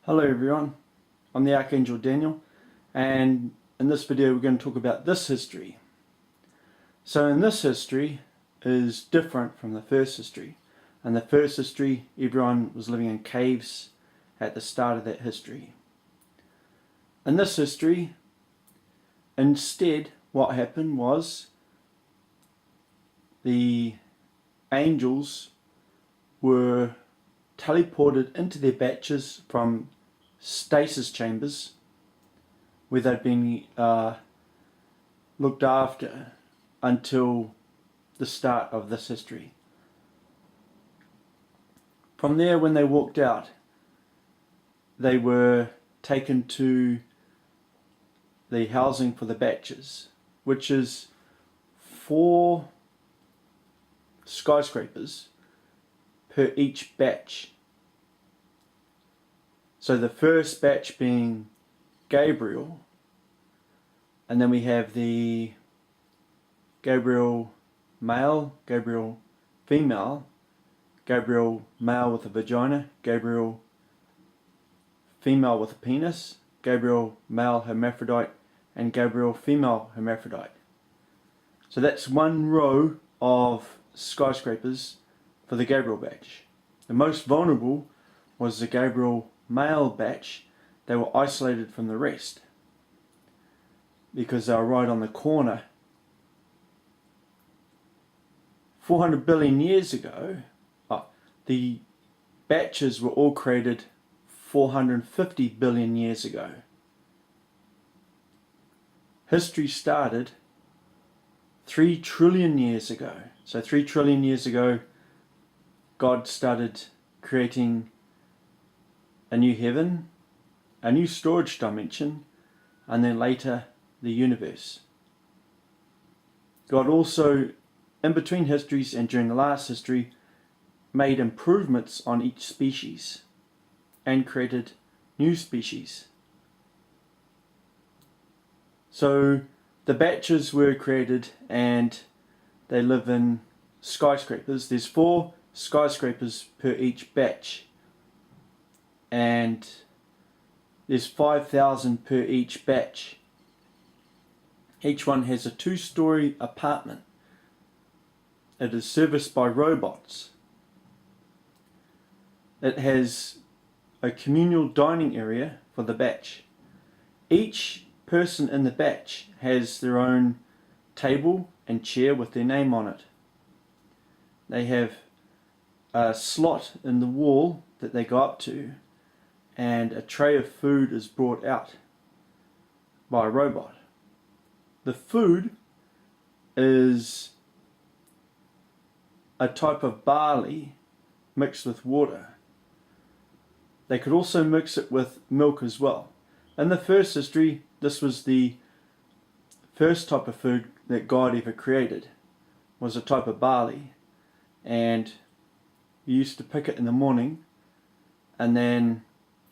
Hello everyone, I'm the Archangel Daniel, and in this video we're going to talk about this history. So in this history is different from the first history. In the first history everyone was living in caves at the start of that history. In this history, instead what happened was the angels were teleported into their batches from stasis chambers where they'd been looked after until the start of this history. From there, when they walked out, they were taken to the housing for the batches, which is 4 skyscrapers per each batch. So the first batch being Gabriel, and then we have the Gabriel male, Gabriel female, Gabriel male with a vagina, Gabriel female with a penis, Gabriel male hermaphrodite, and Gabriel female hermaphrodite. So that's one row of skyscrapers for the Gabriel batch. The most vulnerable was the Gabriel male batch. They were isolated from the rest because they were right on the corner. 400 billion years ago, the batches were all created 450 billion years ago. History started 3 trillion years ago. So 3 trillion years ago, God started creating a new heaven, a new storage dimension, and then later the universe. God also, in between histories and during the last history, made improvements on each species and created new species. So the batches were created and they live in skyscrapers. There's 4 skyscrapers per each batch, and there's 5,000 per each batch. Each one has a 2-story apartment. It is serviced by robots. It has a communal dining area for the batch. Each person in the batch has their own table and chair with their name on it. They have a slot in the wall that they go up to, and a tray of food is brought out by a robot. The food is a type of barley mixed with water. They could also mix it with milk as well. In the first history, this was the first type of food that God ever created, was a type of barley, and you used to pick it in the morning, and then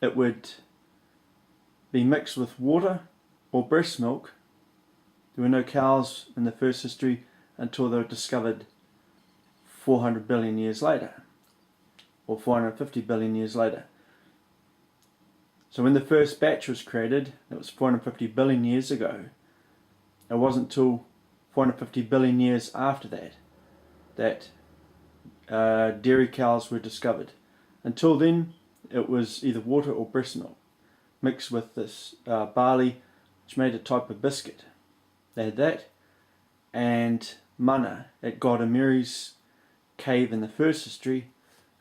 it would be mixed with water or breast milk. There were no cows in the first history until they were discovered 400 billion years later, or 450 billion years later. So when the first batch was created, it was 450 billion years ago. It wasn't until 450 billion years after that that dairy cows were discovered. Until then, it was either water or breast milk mixed with this barley, which made a type of biscuit. They had that, and manna at God and Mary's cave in the first history.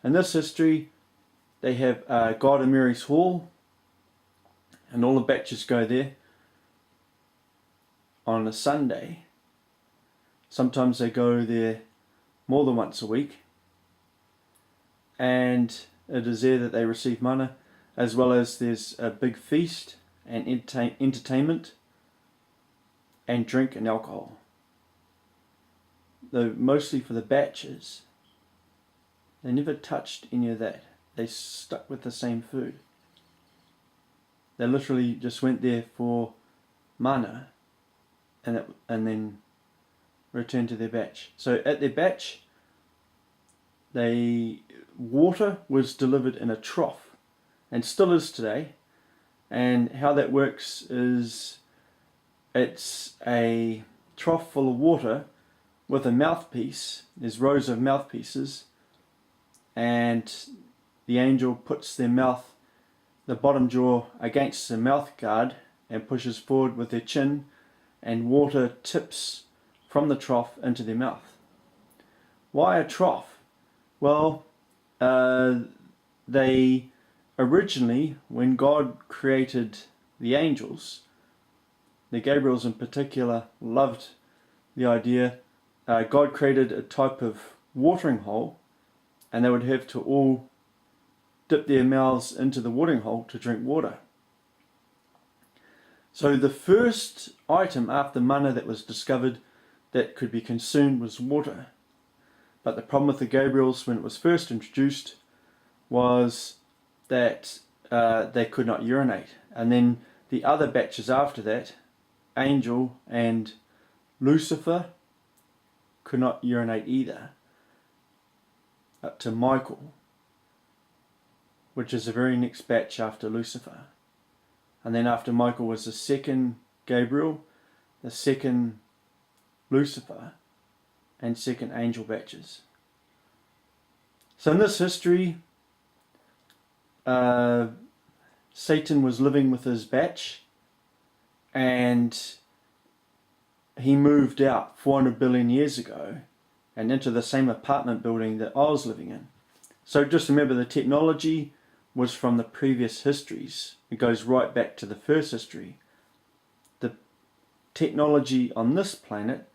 In this history, they have God and Mary's hall, and all the batches go there on a Sunday. Sometimes they go there more than once a week, and it is there that they receive manna, as well as there's a big feast and entertainment and drink and alcohol. Though mostly for the batches, they never touched any of that. They stuck with the same food. They literally just went there for manna and then returned to their batch. So at their batch, water was delivered in a trough and still is today. And how that works is it's a trough full of water with a mouthpiece. There's rows of mouthpieces, and the angel puts their mouth, the bottom jaw, against the mouth guard and pushes forward with their chin, and water tips from the trough into their mouth. Why a trough? Well, they originally, when God created the angels, the Gabriels in particular loved the idea. God created a type of watering hole, and they would have to all dip their mouths into the watering hole to drink water. So the first item after manna that was discovered that could be consumed was water. But the problem with the Gabriels when it was first introduced was that they could not urinate. And then the other batches after that, Angel and Lucifer, could not urinate either. Up to Michael, which is the very next batch after Lucifer. And then after Michael was the second Gabriel, the second Lucifer, and second angel batches. So in this history, Satan was living with his batch, and he moved out 400 billion years ago and into the same apartment building that I was living in. So just remember, the technology was from the previous histories. It goes right back to the first history. The technology on this planet,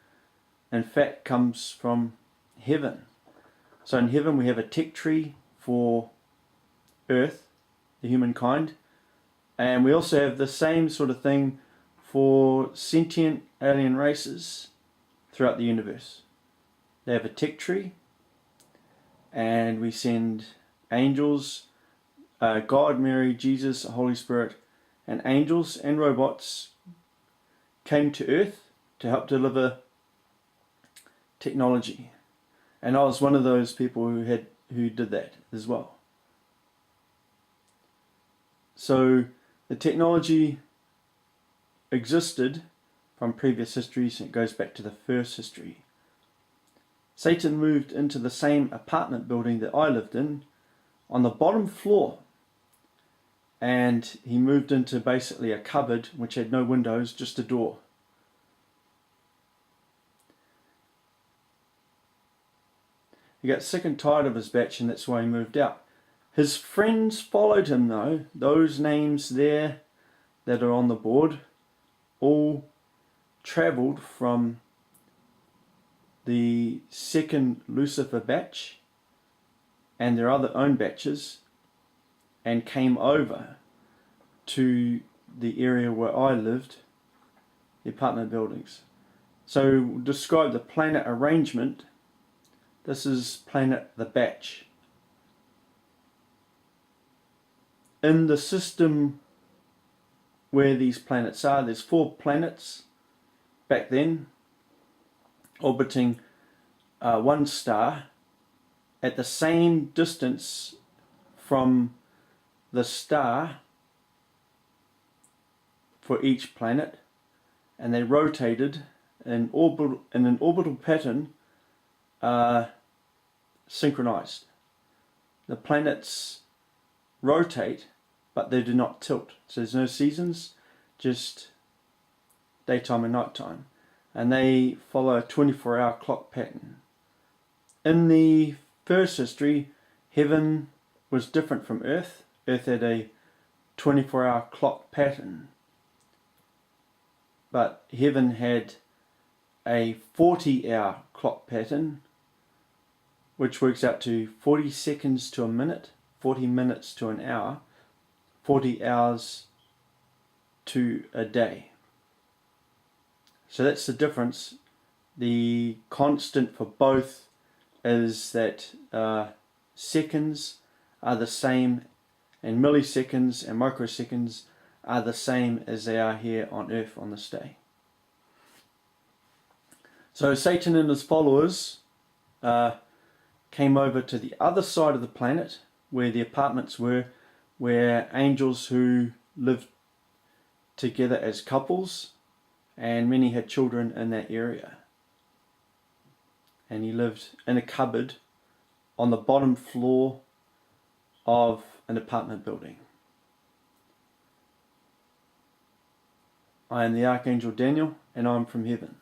in fact, comes from heaven. So in heaven we have a tech tree for Earth, the humankind, and we also have the same sort of thing for sentient alien races throughout the universe. They have a tech tree, and we send angels, God, Mary, Jesus, the Holy Spirit, and angels and robots came to Earth to help deliver technology. And I was one of those people who did that as well. So the technology existed from previous histories, and it goes back to the first history. Satan moved into the same apartment building that I lived in on the bottom floor, and he moved into basically a cupboard which had no windows, just a door. He got sick and tired of his batch, and that's why he moved out. His friends followed him though. Those names there that are on the board all travelled from the second Lucifer batch and their other own batches and came over to the area where I lived, the apartment buildings. So describe the planet arrangement. This is planet the batch. In the system where these planets are, there's 4 planets back then orbiting one star at the same distance from the star for each planet, and they rotated in an orbital pattern synchronized. The planets rotate, but they do not tilt. So there's no seasons, just daytime and nighttime. And they follow a 24-hour clock pattern. In the first history, heaven was different from Earth. Earth had a 24-hour clock pattern. But heaven had a 40-hour clock pattern, which works out to 40 seconds to a minute, 40 minutes to an hour, 40 hours to a day. So that's the difference. The constant for both is that seconds are the same, and milliseconds and microseconds are the same as they are here on Earth on this day. So Satan and his followers came over to the other side of the planet where the apartments were, were angels who lived together as couples, and many had children in that area. And he lived in a cupboard on the bottom floor of an apartment building. I am the Archangel Daniel, and I'm from heaven.